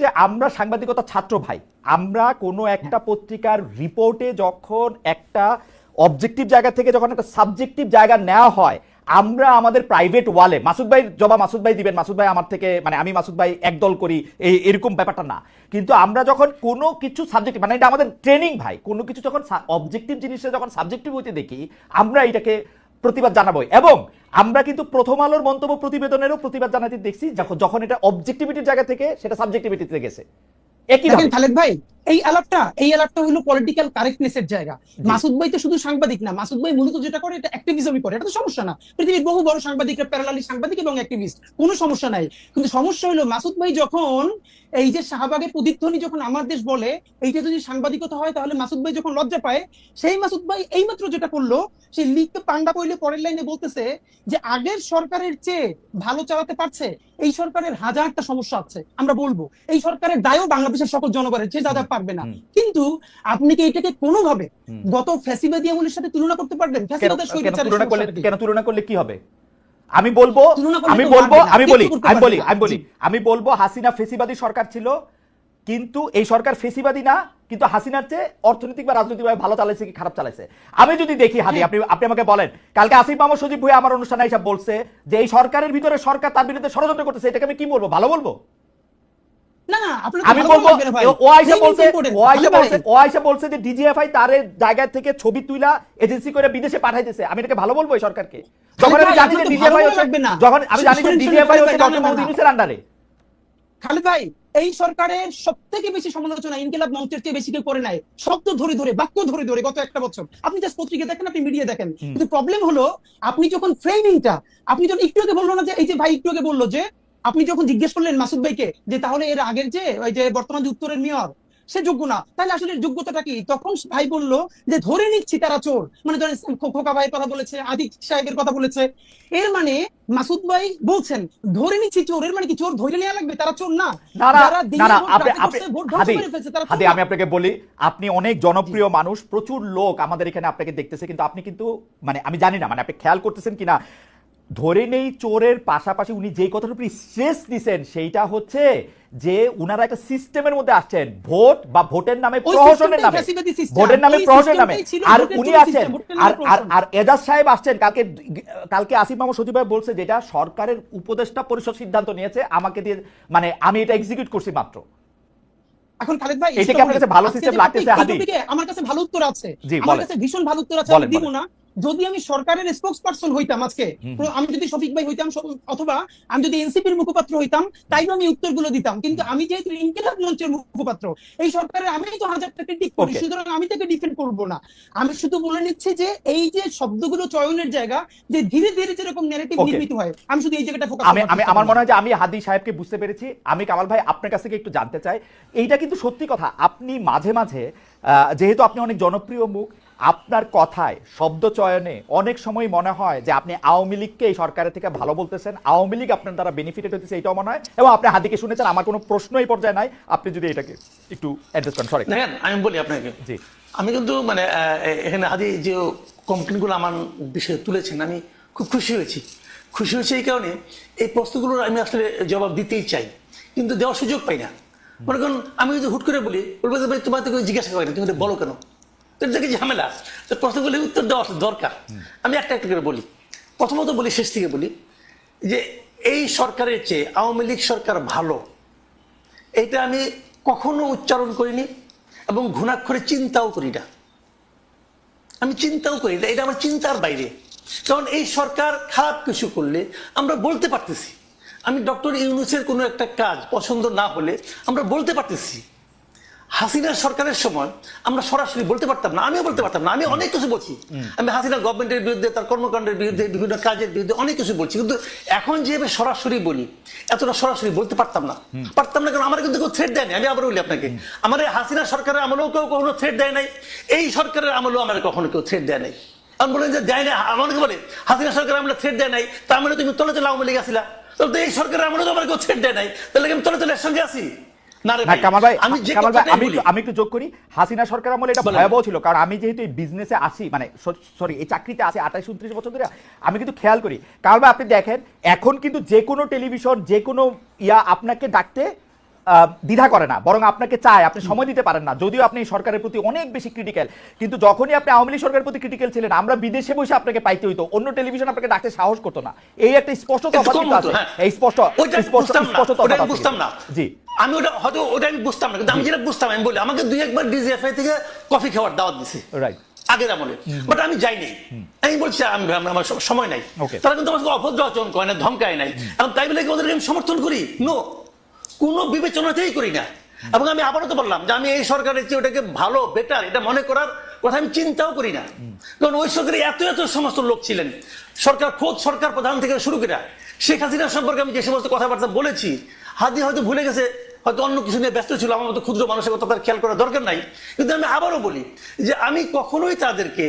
যে আমরা সাংবাদিকতা ছাত্র ভাই, আমরা কোনো একটা পত্রিকার রিপোর্টে যখন একটা অবজেক্টিভ জায়গা থেকে যখন একটা সাবজেক্টিভ জায়গা নেওয়া হয়, আমরা আমাদের প্রাইভেট ওয়ালে মাসুদ ভাই জবা মাসুদ ভাই দিবেন, মাসুদ ভাই আমার থেকে মানে আমি মাসুদ ভাই একদল করি এরকম ব্যাপারটা না। কিন্তু আমরা যখন কোনো কিছু সাবজেক্টিভ মানে এটা আমাদের ট্রেনিং ভাই, কোনো কিছু যখন অবজেক্টিভ জিনিসটা যখন সাবজেক্টিভ হইতে দেখি আমরা এটাকে প্রতিবাদ জানাবো। এবং আমরা কিন্তু প্রথম আলোর মন্তব্য প্রতিবেদনেরও প্রতিবাদ জানাতে দেখছি যখন এটা অবজেক্টিভিটির জায়গা থেকে সেটা সাবজেক্টিভিটিতে গেছে। একই দেখেন খালেদ ভাই, এই আলাপটা হলো পলিটিক্যাল কারেক্টনেসের জায়গা। মাসুদ ভাই তো শুধু সাংবাদিক না, মাসুদ ভাই মূলত যেটা করে এটা অ্যাক্টিভিজমই করে, এটা তো সমস্যা না। পৃথিবীর বহু বড় সাংবাদিকরা প্যারালালি সাংবাদিক এবং অ্যাক্টিভিস্ট, কোনো সমস্যা নাই। কিন্তু সমস্যা হলো মাসুদ ভাই যখন এই যে শাহবাগের প্রতিধ্বনি যখন আমার দেশ বলে এইটা যদি সাংবাদিকতা হয় তাহলে মাসুদ ভাই যখন লজ্জা পায়, সেই মাসুদ ভাই এইমাত্র যেটা করলো সেই লিখকে পান্ডা কইলে পরের লাইনে বলতেছে যে আগের সরকারের চেয়ে ভালো চালাতে পারছে, এই সরকারের হাজারটা সমস্যা আছে আমরা বলবো, এই সরকারের দায়ও বাংলাদেশের সকল জনগণের, যে দাদা পারবে না। কিন্তু আপনি কি এটাকে কোনোভাবে গত ফ্যাসিবাদী আমলের সাথে তুলনা করতে পারবেন? কেন তুলনা করলে কি হবে? আমি বলবো হাসিনা ফেসিবাদী সরকার ছিল, কিন্তু এই সরকার ফেসিবাদী না, কিন্তু হাসিনার চেয়ে অর্থনৈতিক বা রাজনৈতিকভাবে ভালো চালাইছে কি খারাপ চালাইছে। আমি যদি দেখি হাদি, আপনি আমাকে বলেন, কালকে আসিফ মাহমুদ সজীব ভুঁইয়া আমার অনুষ্ঠানে এসে বলছে যে এই সরকারের ভিতরে সরকার তার বিরুদ্ধে ষড়যন্ত্র করতেছে, এটাকে আমি কি বলবো? ভালো বলবো? আমি বলবো ও আইসা বলছে যে ডিজিএফআই তার জায়গা থেকে ছবি তুইলা এজেন্সি করে বিদেশে পাঠাইতেছে, আমি এটাকে ভালো বলবো এই সরকারকে? যখন আমি জানি যে ডিজিএফআই হচ্ছে ডক্টর মোহাম্মদ ইউনূসের আন্ডারে। খালেদ ভাই, এই সরকারের সবথেকে বেশি সমালোচনা ইনকিলাব মঞ্চের চেয়ে বেশি কেউ করে নাই, শব্দ ধরে ধরে বাক্য ধরে ধরে গত একটা বছর। আপনি জাস্ট পত্রিকা দেখেন, আপনি মিডিয়া দেখেন, কিন্তু প্রবলেম হলো আপনি যখন ফ্রেমিংটা, আপনি যখন একটু আগে বললো না যে এই যে ভাই একটু আগে বললো যে আপনি যখন জিজ্ঞেস করলেন মাসুদ ভাইকে যে তাহলে এর আগের যে ওই যে বর্তমান যে উত্তরের মেয়র সে যোগ্য না, তাহলে আসলে যোগ্যতাটা কি? তখন ভাই বললো যে ধরে নিচ্ছি তারা চোর, মানে ধরেন খোকা ভাইয়ের কথা বলেছে, আদিক সাহেবের কথা বলেছে, এর মানে মাসুদ ভাই বলছেন ধরে নিচ্ছি চোর, এর মানে কি চোর ধরে নেওয়া লাগবে? তারা চোর না। আমি আপনাকে বলি, আপনি অনেক জনপ্রিয় মানুষ, প্রচুর লোক আমাদের এখানে আপনাকে দেখতেছে, কিন্তু আপনি কিন্তু মানে আমি জানি না মানে আপনি খেয়াল করতেছেন কিনা, ধরে নেই চোরের পাশাপাশি উনি যেই কথার উপর স্ট্রেস দিচ্ছেন সেইটা হচ্ছে যে উনারা একটা সিস্টেমের মধ্যে আসছেন, ভোট বা ভোটের নামে প্রহসনের নামে, ভোটের নামে প্রহসনের নামে। আর উনি আছেন আর এজাজ সাহেব আসছেন কালকে আসিফ মাহমুদ সজীব ভাই বলছে যেটা সরকারের উপদেষ্টা পরিষদ সিদ্ধান্ত নিয়েছে আমাকে দিয়ে, মানে আমি এটা এক্সিকিউট করছি মাত্র। এখন খালেদ ভাই, এটা কি আপনার কাছে ভালো সিস্টেম লাগতেছে? হাদি, আমার কাছে ভালো উত্তর আছে, আমার কাছে ভীষণ ভালো উত্তর আছে, আমি দিব না। যদি আমি সরকারের স্পোক্স পারসন হইতাম আজকে, আমি যদি শফিক ভাই হইতাম অথবা আমি যদি এনসিপির মুখপাত্র হইতাম, তাইলে আমি উত্তরগুলো দিতাম। কিন্তু আমি যেহেতু ইনকিলাব মঞ্চের মুখপাত্র, এই সরকারের আমি তো হাজারটা ক্রিটিক করি, সুতরাং আমি তাকে ডিফেন্ড করব না। আমি শুধু বলে নিচ্ছি যে এই যে শব্দগুলো চয়নের জায়গা, যে ধীরে ধীরে যেরকম ন্যারেটিভ নির্মিত হয়, আমি শুধু এই জায়গাটা ফোকাস করি। আমার মনে হয় যে আমি হাদি সাহেবকে বুঝতে পেরেছি। আমি কামাল ভাই আপনার কাছ থেকে একটু জানতে চাই, এইটা কিন্তু সত্যি কথা, আপনি মাঝে মাঝে যেহেতু আপনি অনেক জনপ্রিয় মুখ, আপনার কথায় শব্দ চয়নে অনেক সময় মনে হয় যে আপনি আওয়ামী লীগকে এই সরকারের থেকে ভালো বলতেছেন, আওয়ামী লীগ আপনার দ্বারা বেনিফিটেড হচ্ছে, এটাও মনে হয়। এবং আপনি হাদিকে শুনেছেন, আমার কোনো প্রশ্ন এই পর্যায়ে নাই, আপনি যদি এটাকে একটু অ্যাড্রেস করেন। সরি দেখেন, আমি বলি আপনাকে, জি আমি কিন্তু মানে এখানে হাদি যে কমপ্লেনগুলো আমার বিষয়ে তুলেছেন আমি খুব খুশি হয়েছি এই কারণে এই প্রশ্নগুলোর আমি আসলে জবাব দিতেই চাই, কিন্তু দেওয়ার সুযোগ পাই না। মনে করুন আমি যদি হুট করে বলি, বলবো তোমার তো জিজ্ঞাসা করি না, তুমি বলো কেন, ঝামেলা। প্রশ্নগুলি উত্তর দেওয়া দরকার। আমি একটা একটা করে বলি, প্রথমত বলি, শেষ থেকে বলি যে এই সরকারের চেয়ে আওয়ামী লীগ সরকার ভালো, এটা আমি কখনো উচ্চারণ করিনি এবং ঘুণাক্ষরে চিন্তাও করি না। আমি চিন্তাও করি না, এটা আমার চিন্তার বাইরে। কারণ এই সরকার খারাপ কিছু করলে আমরা বলতে পারতেছি, আমি ডক্টর ইউনূসের কোনো একটা কাজ পছন্দ না হলে আমরা বলতে পারতেছি। হাসিনার সরকারের সময় আমরা সরাসরি বলতে পারতাম না, আমিও বলতে পারতাম না, আমি অনেক কিছু বলছি, আমি হাসিনা গভর্নমেন্টের বিরুদ্ধে, তার কর্মকাণ্ডের বিরুদ্ধে, বিভিন্ন কাজের বিরুদ্ধে অনেক কিছু বলছি, কিন্তু এখন যেভাবে সরাসরি বলি এতটা সরাসরি বলতে পারতাম না কারণ আমার কিন্তু কেউ থ্রেট দেয় নাই। আমি আবার বলি আপনাকে, আমার হাসিনা সরকারের আমলেও কেউ কখনো থ্রেট দেয় নাই, এই সরকারের আমলেও আমার কখনো কেউ থ্রেট দেয় নাই। আমি বলেন যে দেয় না, আমাকে বলে হাসিনা সরকারের আমলে থ্রেট দেয় নাই, তার মানে তুমি তলে তলে আওয়ামী লীগ আসিলা, তাহলে তো এই সরকারের আমলেও তো আমার কেউ থ্রেট দেয় নাই, তাহলে আমি তলে তলে এর সঙ্গে আসি। আমি একটু যোগ করি, হাসিনা সরকার আমলে এটা ভয়াবহ ছিল, কারণ আমি যেহেতু এই বিজনেসে আসি, মানে সরি এই চাকরিতে আসি 28-29 বছর ধরে, আমি কিন্তু খেয়াল করি। কারণ আপনি দেখেন এখন কিন্তু যে কোনো টেলিভিশন, যে কোনো আপনাকে ডাকতে দ্বিধা করে না, বরং আপনাকে চায়, আপনি সময় দিতে পারেন না, যদিও আপনি এই সরকারের প্রতি অনেক বেশি ক্রিটিক্যাল। কিন্তু যখনই আপনি আওয়ামী লীগ সরকারের প্রতি ক্রিটিক্যাল ছিলেন, আমরা বিদেশে বসে আপনাকে পাইতে হইতো, অন্য টেলিভিশন আপনাকে ডাকতে সাহস করতো না। এই একটা স্পষ্ট তফাৎ কিন্তু আছে, এই স্পষ্ট তফাৎ বুঝতাম না। জি, আমি ওটা আমি বুঝতাম না, কিন্তু আমি যেটা বুঝতাম, আমি বলি আমাকে 2-1 বার ডিজিএফআই থেকে কফি খাওয়ার দাওয়াত দিছে রাইট, আগের আমলে, বাট আমি যাইনি। আমি বলছি আমার সময় নাই, তারা কিন্তু আমাকে অভদ্র আচরণ করে না, ধমকায় নাই। এবং তাই বলে ওদেরকে আমি সমর্থন করি? নো, কোনো বিবেচনাতেই করি না। এবং আমি আবারও তো বললাম যে আমি এই সরকারের চেয়ে ওটাকে ভালো, বেটার এটা মনে করার কথা আমি চিন্তাও করি না। কারণ ওই সরকারে এত এত সমস্ত লোক ছিলেন, খোদ সরকার প্রধান থেকে শুরু করে শেখ হাসিনা সম্পর্কে আমি যে সমস্ত কথাবার্তা বলেছি, হাদি হয়তো ভুলে গেছে, হয়তো অন্য কিছু নিয়ে ব্যস্ত ছিল, আমার মতো ক্ষুদ্র মানুষের কথা তার খেয়াল করার দরকার নাই। কিন্তু আমি আবারও বলি যে আমি কখনোই তাদেরকে,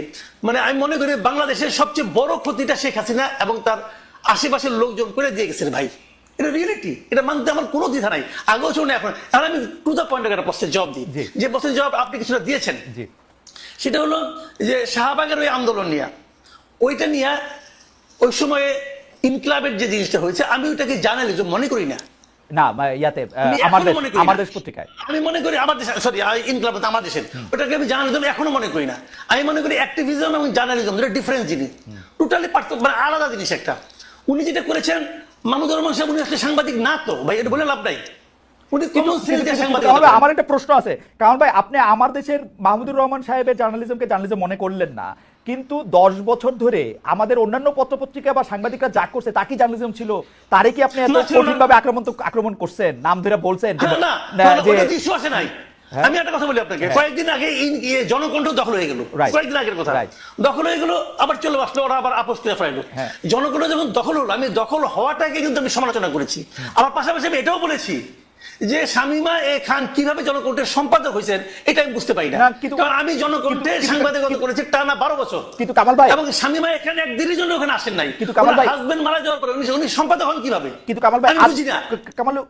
আমি মনে করি বাংলাদেশের সবচেয়ে বড় ক্ষতিটা শেখ হাসিনা এবং তার আশেপাশের লোকজন করে দিয়ে গেছেন ভাই। এটা রিয়েলিটি, এটা মানতে আমার কোনো দ্বিধা নাই, আগেও ছিল না এখন। আর আমি টু দ্য পয়েন্ট একটা প্রশ্নের জবাব দিই, যে প্রশ্নের জবাব আপনি কিছুটা দিয়েছেন, সেটা হলো যে শাহবাগের ওই আন্দোলন নিয়ে, ওইটা নিয়ে ওই সময়ে ইনকলাবের যে জিনিসটা হয়েছে, আমি ওইটাকে জার্নালিজম মনে করি না। না ইয়াতে আমাদের পত্রিকায় আমি মনে করি আমার দেশ, সরি ইনকলাব আমার দেশের, ওটাকে আমি জার্নালিজম এখনো মনে করি না। আমি মনে করি অ্যাক্টিভিজম এবং জার্নালিজম দুটো ডিফারেন্ট জিনিস, টোটালি পার্থক্য, আলাদা জিনিস একটা। উনি যেটা করেছেন, মাহমুদুর রহমান সাহেব উনি আসলে সাংবাদিক না তো ভাই, এটা বলে লাভ নাই। আমার একটা প্রশ্ন আছে, কারণ ভাই আপনি আমার দেশের মাহমুদুর রহমান সাহেবের জার্নালিজমকে জার্নালিজম মনে করলেন না, কিন্তু 10 বছর ধরে আমাদের অন্যান্য পত্রপত্রিকা বা সাংবাদিকরা যা করছে তা কি জার্নালিজম ছিল? তারে কি আপনি এত কঠিনভাবে আক্রমণ করছেন, নাম ধরে বলছেন? আমি একটা কথা বলি আপনাকে, কয়েকদিন আগে জনকণ্ঠ দখল হয়ে গেল, কয়েকদিন আগের কথা, দখল হয়ে গেল, আবার চলে আসলো, ওরা আবার আপোষ করে ফেললো। জনকণ্ঠ যখন দখল হলো, আমি দখল হওয়াটাকে কিন্তু আমি সমালোচনা করেছি। আমার পাশাপাশি আমি এটাও বলেছি যে শামীমা এ খান কিভাবে জনকণ্ঠের সম্পাদক হয়েছেন এটা আমি বুঝতে পারি না, কারণ আমি জনকণ্ঠে সাংবাদিকতা করেছি টানা 12 বছর। কিন্তু কামাল ভাই, এবং শামীমা এখানে একদিনের জন্য ওখানে আসেন নাই, কিন্তু কামাল ভাই হাজবেন্ড মারা যাওয়ার পরে উনি সম্পাদক হন কিভাবে? কিন্তু কামাল ভাই, আমি বুঝি না।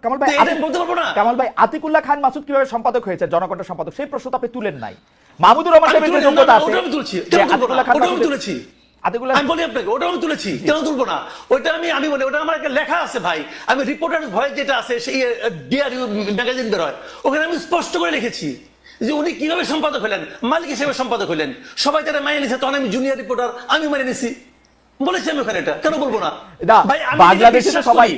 কামাল ভাই বলতে পারবো না, কামাল ভাই আতিকুল্লাহ খান মাসুদ কিভাবে সম্পাদক হয়েছে, জনকণ্ঠের সম্পাদক, সেই প্রশ্ন তো আপনি তুলেন নাই। মাহমুদুর রহমান সাহেবের যোগ্যতা আছে, ওটা আমি তুলছি, ওটা আমি তুলেছি, আমি বলি আপনাকে, ওটা আমি তুলেছি, কেন তুলবো না? ওইটা আমি বলি, ওটা আমার একটা লেখা আছে ভাই, আমি রিপোর্টার ভয়েস যেটা আছে, সেই ডিআরইউ ম্যাগাজিন বের হয়, ওখানে আমি স্পষ্ট করে লিখেছি যে উনি কিভাবে সম্পাদক হলেন, মালিক হিসেবে সম্পাদক হলেন, সবাই তারা মানিয়ে নিছে, তখন আমি জুনিয়র রিপোর্টার, আমি মানিয়ে নিছি, বলেছি আমি ওখানে, এটা কেন বলবো না? বাংলাদেশে তো সবাই,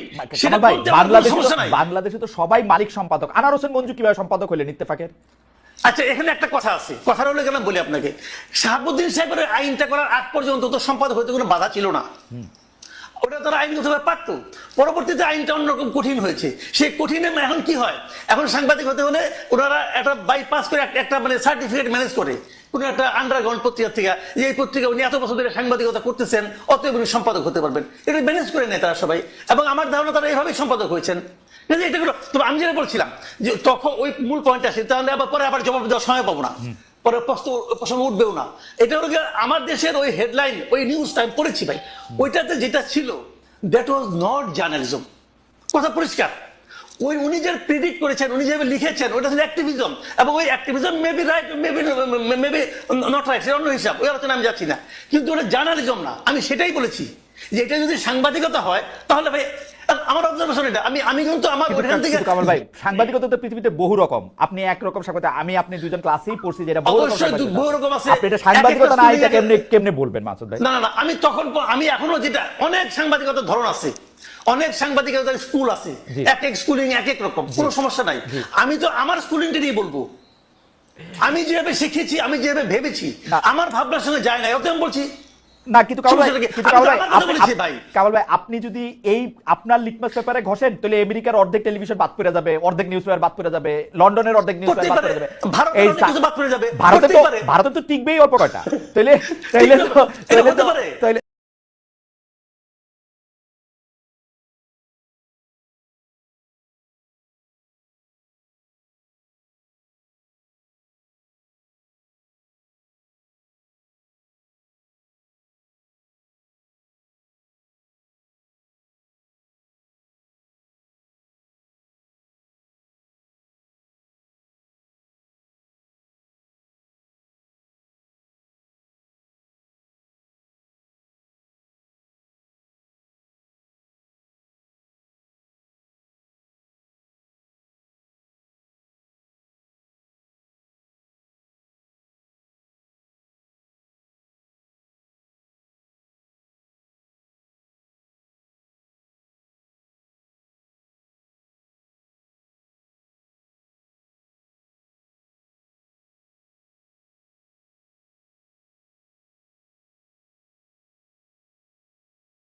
বাংলাদেশে তো সবাই মালিক সম্পাদক। আনার হোসেন মঞ্জু কিভাবে সম্পাদক হলেন ইত্তেফাকের? আচ্ছা, এখানে একটা কথা আছে, কথা হলো কেন বলি আপনাকে, শাহাবুদ্দিন সাহেবের আইনটা করার আগ পর্যন্ত তো সম্পাদক হইতে কোনো বাধা ছিল না, ওটা তারা আইনগতভাবে পারত। পরবর্তীতে আইনটা অন্যরকম কঠিন হয়েছে, সেই কঠিনে এখন কি হয়, এখন সাংবাদিক হতে হলে ওনারা একটা বাইপাস করে একটা সার্টিফিকেট ম্যানেজ করে কোন একটা আন্ডারগ্রাউন্ড পত্রিকা থেকে, যে এই পত্রিকা উনি এত বছর ধরে সাংবাদিকতা করতেছেন, অতএব উনি সম্পাদক হতে পারবেন, এটা ম্যানেজ করে নেয় তারা সবাই। এবং আমার ধারণা তারা এভাবেই সম্পাদক হয়েছেন। তবে আমি যেটা বলছিলাম যে তখন ওই মূল পয়েন্ট আসে, তাহলে আবার পরে আবার জবাব দেওয়ার সময় পাবো না, পরে প্রশ্ন উঠবেও না। এটা হলো আমার দেশের ওই হেডলাইন, ওই নিউজটা আমি পড়েছি ভাই, ওইটাতে যেটা ছিল দ্যাট ওয়াজ নট জার্নালিজম, কথা পরিষ্কার। ওই উনি যে প্রেডিক্ট করেছেন, উনি যেভাবে লিখেছেন, ওইটা ছিল অ্যাক্টিভিজম, এবং ওই activism maybe right, maybe not right, সেটা অন্য হিসাব, ওই আলোচনা আমি যাচ্ছি না, কিন্তু ওটা জার্নালিজম না। আমি সেটাই বলেছি যে এটা যদি সাংবাদিকতা হয় তাহলে ভাই আমার অবজারভেশন এটা, আমি কিন্তু আমার ওখান থেকে, কামাল ভাই সাংবাদিকতা তো পৃথিবীতে বহু রকম, আপনি একরকম সাংবাদিক, আমি দুজন ক্লাসেই পড়ছি যেটা বহু রকম আছে, আপনি এটা সাংবাদিকতা না এটা কেমনে বলবেন মাসুদ ভাই? না, আমি এখনো যেটা, অনেক সাংবাদিকতার ধরন আছে, অনেক সাংবাদিকতার স্কুল আছে, এক এক স্কুলিং এক এক রকম, কোনো সমস্যা নাই। আমি তো আমার স্কুলিংটা নিয়ে বলবো, আমি যেভাবে শিখেছি, আমি যেভাবে ভেবেছি, আমার ভাবনার সঙ্গে যায় না, ওতে আমি বলছি না। কিন্তু কামাল ভাই আপনি যদি এই আপনার লিটমাস পেপারে ঘষেন, তাহলে আমেরিকার অর্ধেক টেলিভিশন বাদ করে যাবে, অর্ধেক নিউজ পেপার বাদ করে যাবে, লন্ডনের অর্ধেক নিউজ পেপার বাদ করে যাবে, ভারতে তো টিকবেই অল্প কয়টা, তাহলে